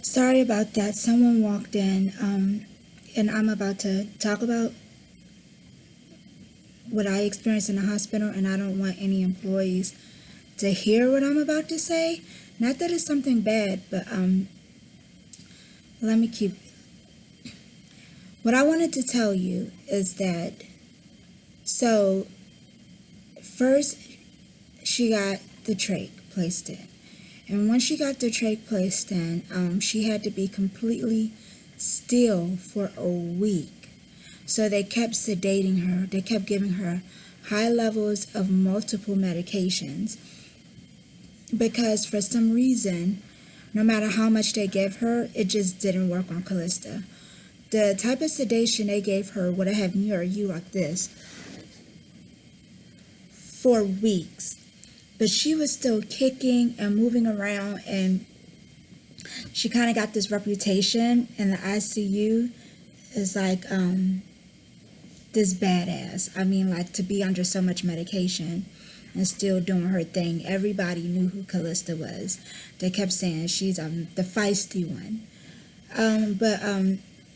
Sorry about that. Someone walked in, and I'm about to talk about what I experienced in the hospital, and I don't want any employees to hear what I'm about to say. Not that it's something bad, but let me keep. What I wanted to tell you is that, so first she got the trach placed in. And when she got the trach placed in, she had to be completely still for a week. So they kept sedating her. They kept giving her high levels of multiple medications because for some reason, no matter how much they gave her, it just didn't work on Calista. The type of sedation they gave her would have me or you like this for weeks. But she was still kicking and moving around, and she kind of got this reputation in the ICU as like this badass. I mean, like, to be under so much medication and still doing her thing. Everybody knew who Calista was. They kept saying she's the feisty one.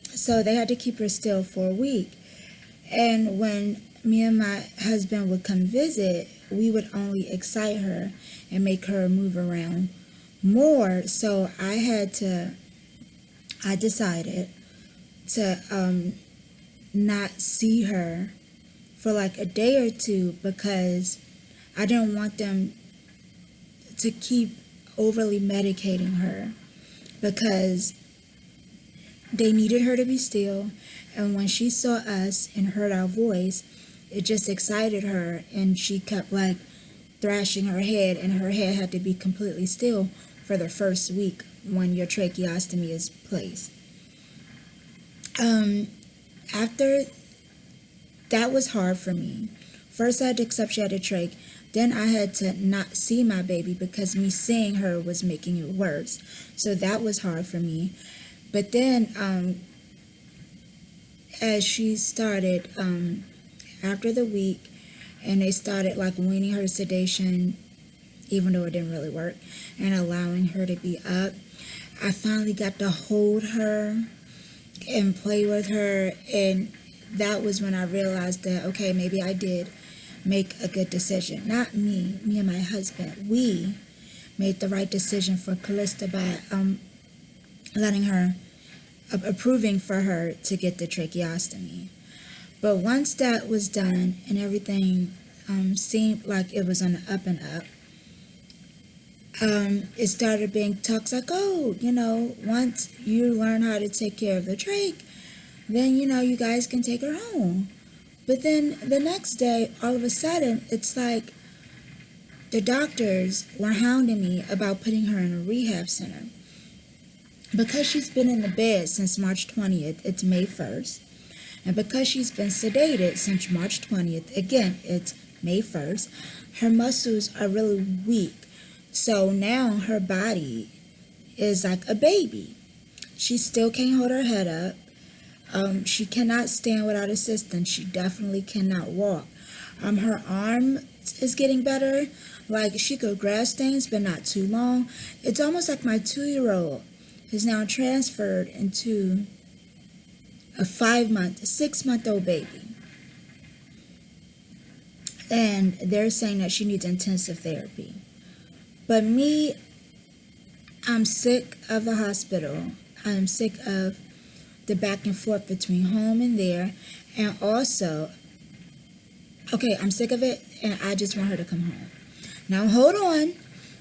So they had to keep her still for a week. And when me and my husband would come visit, we would only excite her and make her move around more. So I decided to not see her for like a day or two because I didn't want them to keep overly medicating her because they needed her to be still. And when she saw us and heard our voice, it just excited her, and she kept like thrashing her head, and her head had to be completely still for the first week when your tracheostomy is placed. After that was hard for me. First I had to accept she had a trach. Then I had to not see my baby because me seeing her was making it worse. So that was hard for me. But then as she started, after the week, and they started like weaning her sedation, even though it didn't really work, and allowing her to be up, I finally got to hold her and play with her, and that was when I realized that, okay, maybe I did make a good decision. Not me and my husband. We made the right decision for Calista by letting her, approving for her to get the tracheostomy. But once that was done and everything seemed like it was on the up and up, it started being talks like, oh, once you learn how to take care of the trach, then, you guys can take her home. But then the next day, all of a sudden, it's like the doctors were hounding me about putting her in a rehab center. Because she's been in the bed since March 20th, it's May 1st. And because she's been sedated since March 20th, again, it's May 1st, her muscles are really weak. So now her body is like a baby. She still can't hold her head up. She cannot stand without assistance. She definitely cannot walk. Her arm is getting better. Like, she could grasp things, but not too long. It's almost like my 2-year-old is now transferred into a 6-month-old baby. And they're saying that she needs intensive therapy. But me, I'm sick of the hospital. I'm sick of the back and forth between home and there. And also, okay, I'm sick of it, and I just want her to come home. Now, hold on.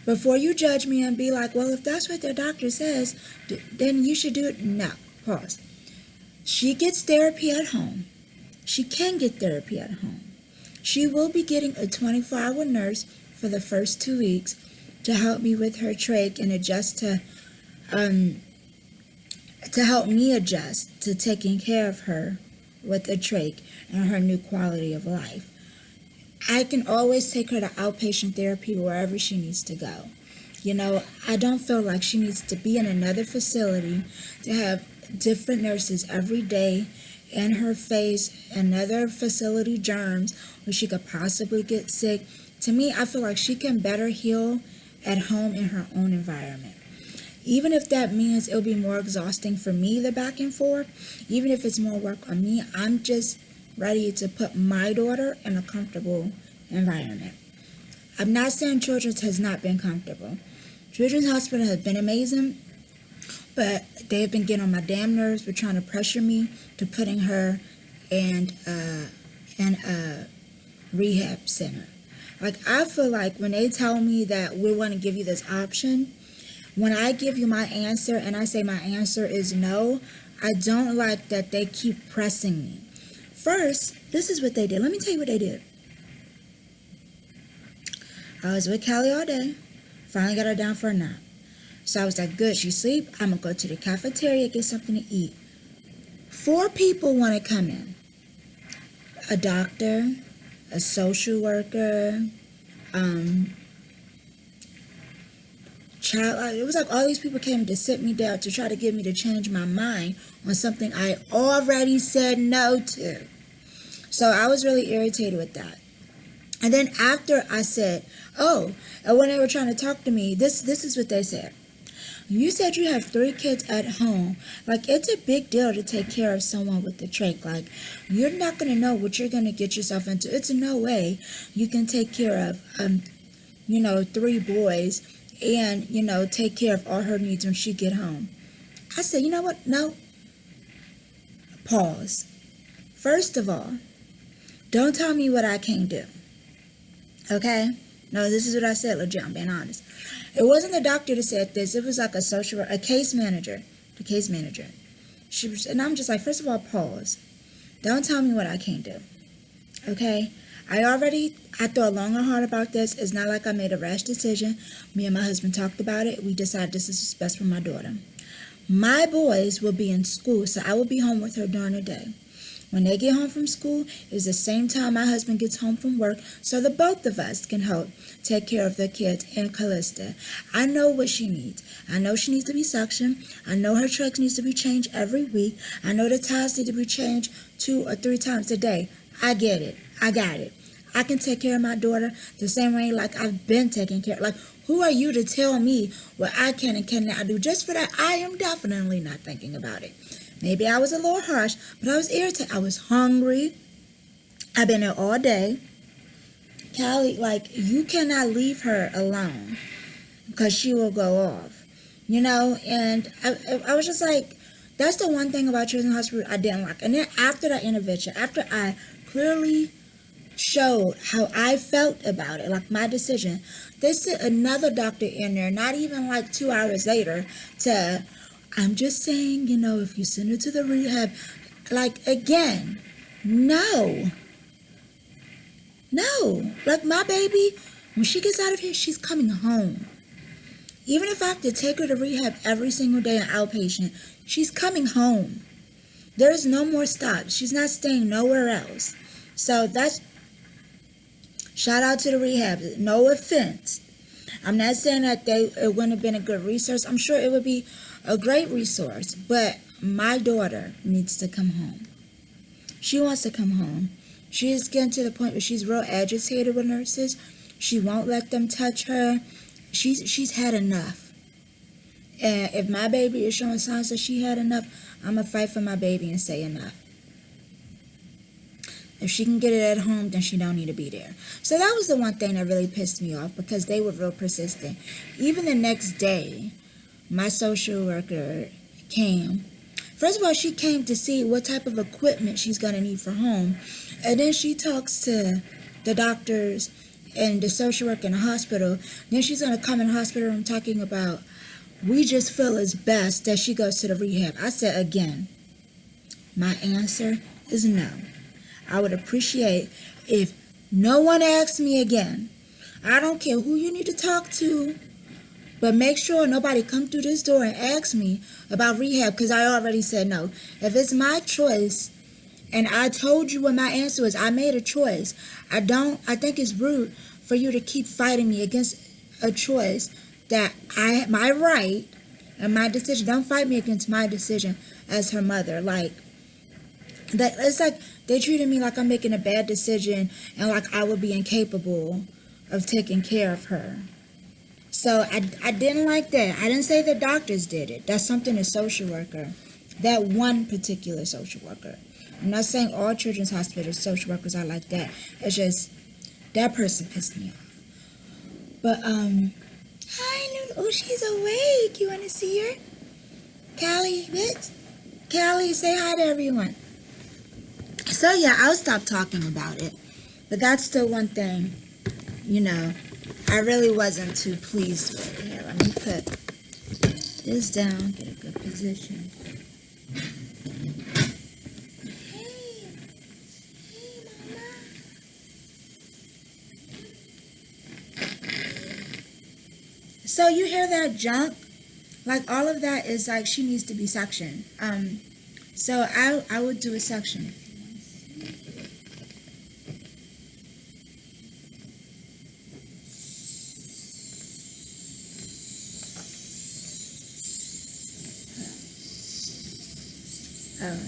Before you judge me and be like, well, if that's what the doctor says, then you should do it. No, pause. She gets therapy at home. She can get therapy at home. She will be getting a 24-hour nurse for the first 2 weeks to help me with her trach and adjust to help me adjust to taking care of her with a trach and her new quality of life. I can always take her to outpatient therapy wherever she needs to go. I don't feel like she needs to be in another facility to have different nurses every day in her face, another facility germs where she could possibly get sick. To me, I feel like she can better heal at home in her own environment. Even if that means it'll be more exhausting for me, the back and forth, even if it's more work on me, I'm just ready to put my daughter in a comfortable environment. I'm not saying Children's has not been comfortable. Children's Hospital has been amazing, but they've been getting on my damn nerves with trying to pressure me to putting her in a rehab center. Like, I feel like when they tell me that we want to give you this option, when I give you my answer and I say my answer is no, I don't like that they keep pressing me. First, this is what they did. Let me tell you what they did. I was with Callie all day. Finally got her down for a nap. So I was like, good, she sleep. I'm going to go to the cafeteria, get something to eat. 4 people want to come in. A doctor, a social worker, child. It was like all these people came to sit me down to try to get me to change my mind on something I already said no to. So I was really irritated with that. And then after I said, oh, and when they were trying to talk to me, this is what they said. You said you have 3 kids at home. Like, it's a big deal to take care of someone with the trach. Like, you're not going to know what you're going to get yourself into. It's no way you can take care of, 3 boys and, take care of all her needs when she get home. I said, you know what? No. Pause. First of all, don't tell me what I can't do. Okay? No, this is what I said, legit, I'm being honest. It wasn't the doctor that said this. It was like a case manager. The case manager. And I'm just like, first of all, pause. Don't tell me what I can't do. Okay? I thought long and hard about this. It's not like I made a rash decision. Me and my husband talked about it. We decided this is what's best for my daughter. My boys will be in school, so I will be home with her during the day. When they get home from school, it's the same time my husband gets home from work, so the both of us can help take care of the kids and Calista. I know what she needs. I know she needs to be suctioned. I know her trach needs to be changed every week. I know the towels need to be changed 2 or 3 times a day. I get it. I got it. I can take care of my daughter the same way like I've been taking care. Like, who are you to tell me what I can and cannot do? Just for that, I am definitely not thinking about it. Maybe I was a little harsh, but I was irritated. I was hungry. I've been there all day. Callie, like, you cannot leave her alone because she will go off, and I was just like, that's the one thing about Children's Hospital I didn't like. And then after that intervention, after I clearly showed how I felt about it, like my decision, they sent another doctor in there, not even like 2 hours later, I'm just saying, if you send her to the rehab, like, again, no. Like, my baby, when she gets out of here, she's coming home. Even if I have to take her to rehab every single day in outpatient, she's coming home. There's no more stops. She's not staying nowhere else. So that's, shout out to the rehab. No offense. I'm not saying that it wouldn't have been a good resource. I'm sure it would be a great resource, but my daughter needs to come home. She wants to come home. She is getting to the point where she's real agitated with nurses. She won't let them touch her. She's had enough. And if my baby is showing signs that she had enough, I'm going to fight for my baby and say enough. If she can get it at home, then she don't need to be there. So that was the one thing that really pissed me off, because they were real persistent. Even the next day, my social worker came. First of all, she came to see what type of equipment she's going to need for home. And then she talks to the doctors and the social worker in the hospital. Then she's going to come in the hospital room talking about, we just feel it's best that she goes to the rehab. I said, again, my answer is no. I would appreciate if no one asks me again. I don't care who you need to talk to, but make sure nobody come through this door and ask me about rehab, because I already said no. If it's my choice, and I told you what my answer was, I made a choice. I think it's rude for you to keep fighting me against a choice that my right and my decision. Don't fight me against my decision as her mother. Like, that, it's like they treated me like I'm making a bad decision and like I would be incapable of taking care of her. So I didn't like that. I didn't say the doctors did it. That's something a social worker, that one particular social worker. I'm not saying all children's hospital social workers are like that. It's just that person pissed me off. But hi Lulu. Oh, she's awake. You wanna see her? Callie, bitch. Callie, say hi to everyone. So yeah, I'll stop talking about it. But that's the one thing, you know, I really wasn't too pleased with. Here, let me put this down, get a good position. Hey, Mama. So you hear that junk? Like all of that is like she needs to be suctioned. So I would do a suction.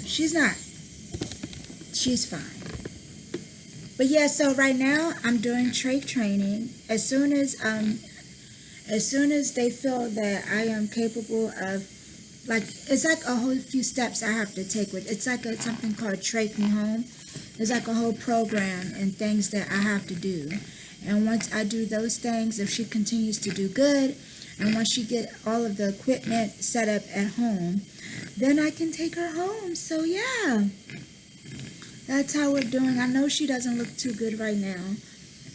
She's not. She's fine. But yeah, so right now I'm doing trach training. As soon as they feel that I am capable of, like, it's like a whole few steps I have to take with. It's like something called Trach Me Home. There's like a whole program and things that I have to do. And once I do those things, if she continues to do good, and once she get all of the equipment set up at home, then I can take her home. So yeah, that's how we're doing. I know she doesn't look too good right now.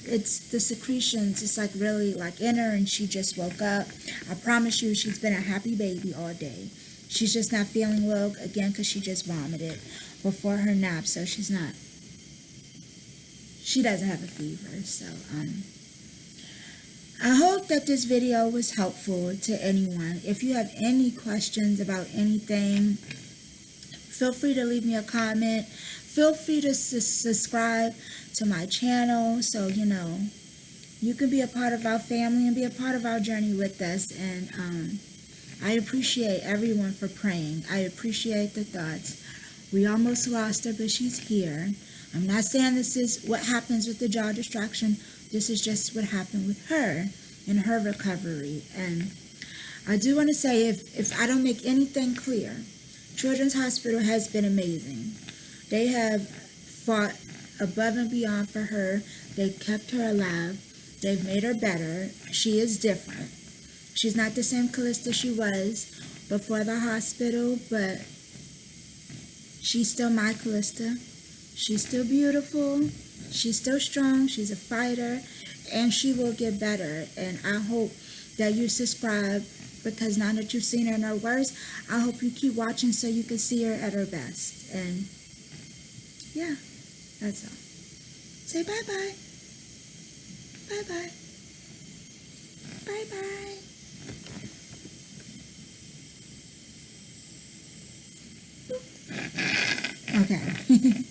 It's the secretions. It's like really like in her, and she just woke up. I promise you, she's been a happy baby all day. She's just not feeling well again because she just vomited before her nap, so she doesn't have a fever. So I hope that this video was helpful to anyone. If you have any questions about anything, feel free to leave me a comment. Feel free to subscribe to my channel so you know you can be a part of our family and be a part of our journey with us. And I appreciate everyone for praying. I appreciate the thoughts. We almost lost her, but she's here. I'm not saying this is what happens with the jaw distraction. This is just what happened with her in her recovery. And I do want to say, if I don't make anything clear, Children's Hospital has been amazing. They have fought above and beyond for her. They've kept her alive. They've made her better. She is different. She's not the same Calista she was before the hospital, but she's still my Calista. She's still beautiful. She's still strong. She's a fighter, and she will get better. And I hope that you subscribe, because now that you've seen her in her worst, I hope you keep watching so you can see her at her best. And yeah, that's all. Say bye-bye. Bye-bye. Bye-bye. Okay.